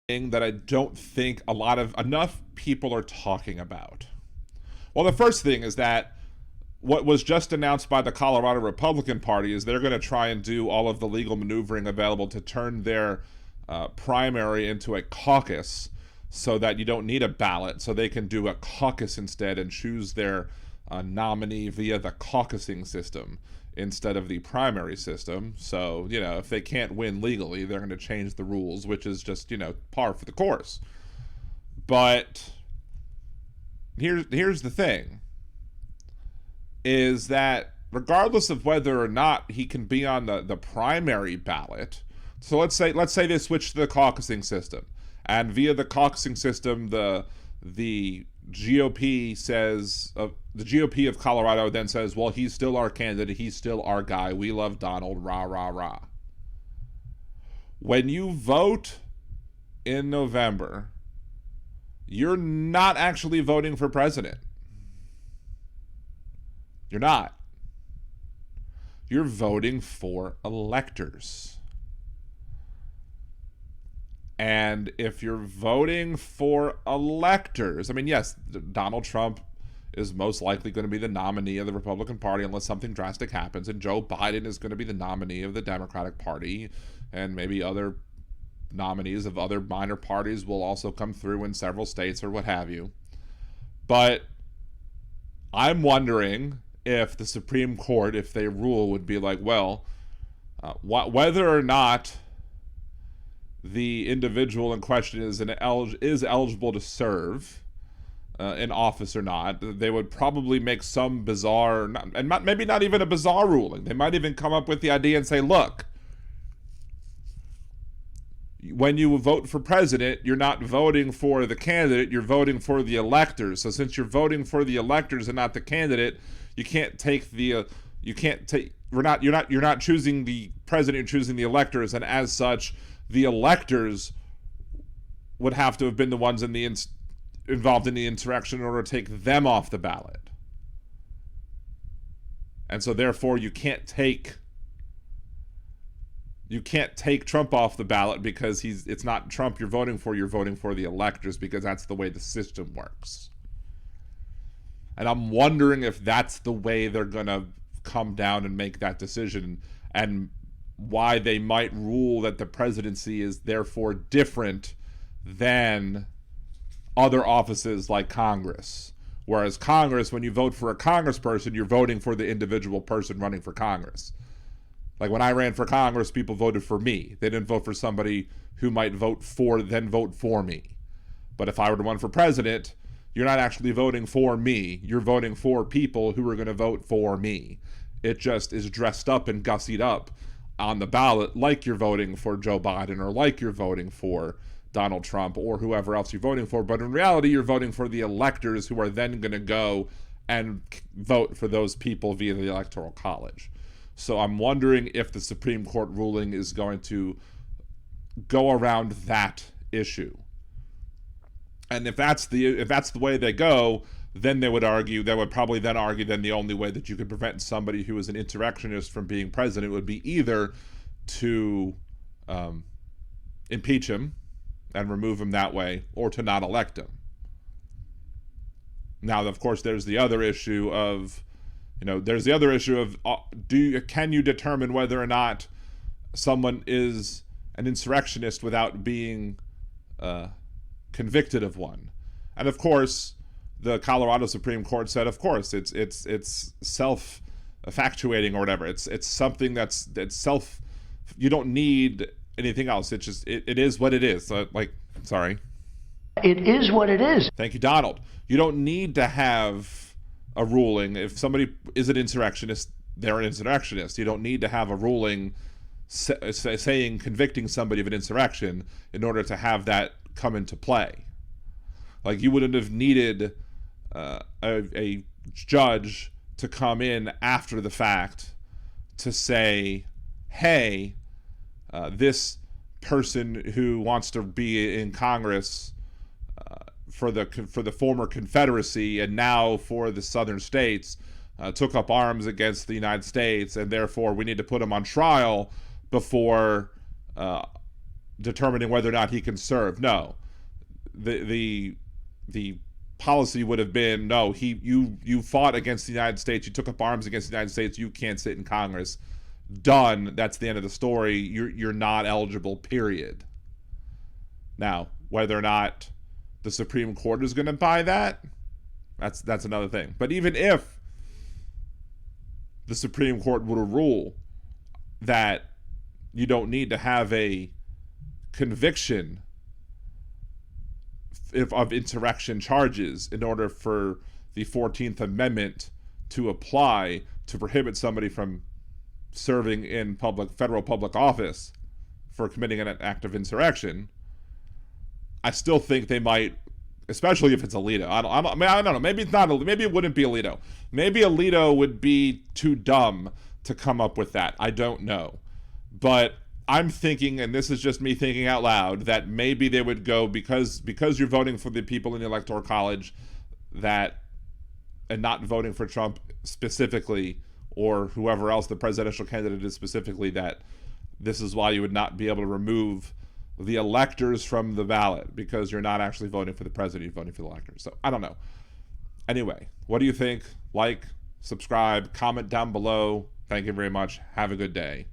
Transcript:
that I don't think enough people are talking about. Well, the first thing is that what was just announced by the Colorado Republican Party is they're going to try and do all of the legal maneuvering available to turn their primary into a caucus so that you don't need a ballot, so they can do a caucus instead and choose their nominee via the caucusing system instead of the primary system. So, if they can't win legally, they're going to change the rules, which is just, par for the course. But here's the thing, is that regardless of whether or not he can be on the primary ballot, so let's say they switch to the caucusing system, and via the caucusing system, the GOP says, the GOP of Colorado then says, well, he's still our candidate, he's still our guy, we love Donald, rah, rah, rah. When you vote in November, you're not actually voting for president. You're not. You're voting for electors. And if you're voting for electors, I mean, yes, Donald Trump is most likely going to be the nominee of the Republican Party unless something drastic happens, and Joe Biden is going to be the nominee of the Democratic Party, and maybe other nominees of other minor parties will also come through in several states or what have you. But I'm wondering if the Supreme Court, if they rule, would be like, well, whether or not the individual in question is eligible to serve in office or not, they would probably make some bizarre, maybe not even a bizarre ruling. They might even come up with the idea and say, look, when you vote for president, you're not voting for the candidate, you're voting for the electors. So since you're voting for the electors and not the candidate, you're not choosing the president, you're choosing the electors, and as such, the electors would have to have been the ones involved in the insurrection in order to take them off the ballot. And so therefore you can't take Trump off the ballot because it's not Trump you're voting for the electors, because that's the way the system works. And I'm wondering if that's the way they're going to come down and make that decision, and why they might rule that the presidency is therefore different than other offices like Congress. Whereas Congress, when you vote for a congressperson, you're voting for the individual person running for Congress. Like when I ran for Congress, people voted for me. They didn't vote for somebody who might vote for me. But if I were to run for president, you're not actually voting for me. You're voting for people who are going to vote for me. It just is dressed up and gussied up on the ballot like you're voting for Joe Biden or like you're voting for Donald Trump or whoever else you're voting for. But in reality, you're voting for the electors who are then going to go and vote for those people via the Electoral College. So I'm wondering if the Supreme Court ruling is going to go around that issue. And if that's the way they go, then they would probably then argue the only way that you could prevent somebody who is an insurrectionist from being president would be either to impeach him and remove him that way, or to not elect him. Now, of course, there's the other issue of, can you determine whether or not someone is an insurrectionist without being convicted of one? And of course, the Colorado Supreme Court said, of course, it's self-effectuating or whatever. It's something that's self. You don't need anything else. It is what it is. Sorry. It is what it is. Thank you, Donald. You don't need to have a ruling. If somebody is an insurrectionist, they're an insurrectionist. You don't need to have a ruling saying convicting somebody of an insurrection in order to have that come into play. Like, you wouldn't have needed a judge to come in after the fact to say, hey, this person who wants to be in Congress for the former Confederacy and now for the southern states took up arms against the United States, and therefore we need to put him on trial before determining whether or not he can serve. No, the policy would have been, no, you fought against the United States, you took up arms against the United States, you can't sit in Congress. Done. That's the end of the story. You're not eligible, period. Now, whether or not the Supreme Court is going to buy that, that's another thing. But even if the Supreme Court were to rule that you don't need to have a conviction of insurrection charges in order for the 14th Amendment to apply to prohibit somebody from serving in federal public office for committing an act of insurrection, I still think they might, especially if it's Alito. I don't know. Maybe it's not. Maybe it wouldn't be Alito. Maybe Alito would be too dumb to come up with that. I don't know. But I'm thinking, and this is just me thinking out loud, that maybe they would go, because you're voting for the people in the Electoral College, and not voting for Trump specifically, or whoever else the presidential candidate is specifically, that this is why you would not be able to remove the electors from the ballot, because you're not actually voting for the president, you're voting for the electors. So I don't know. Anyway, what do you think? Like, subscribe, comment down below. Thank you very much. Have a good day.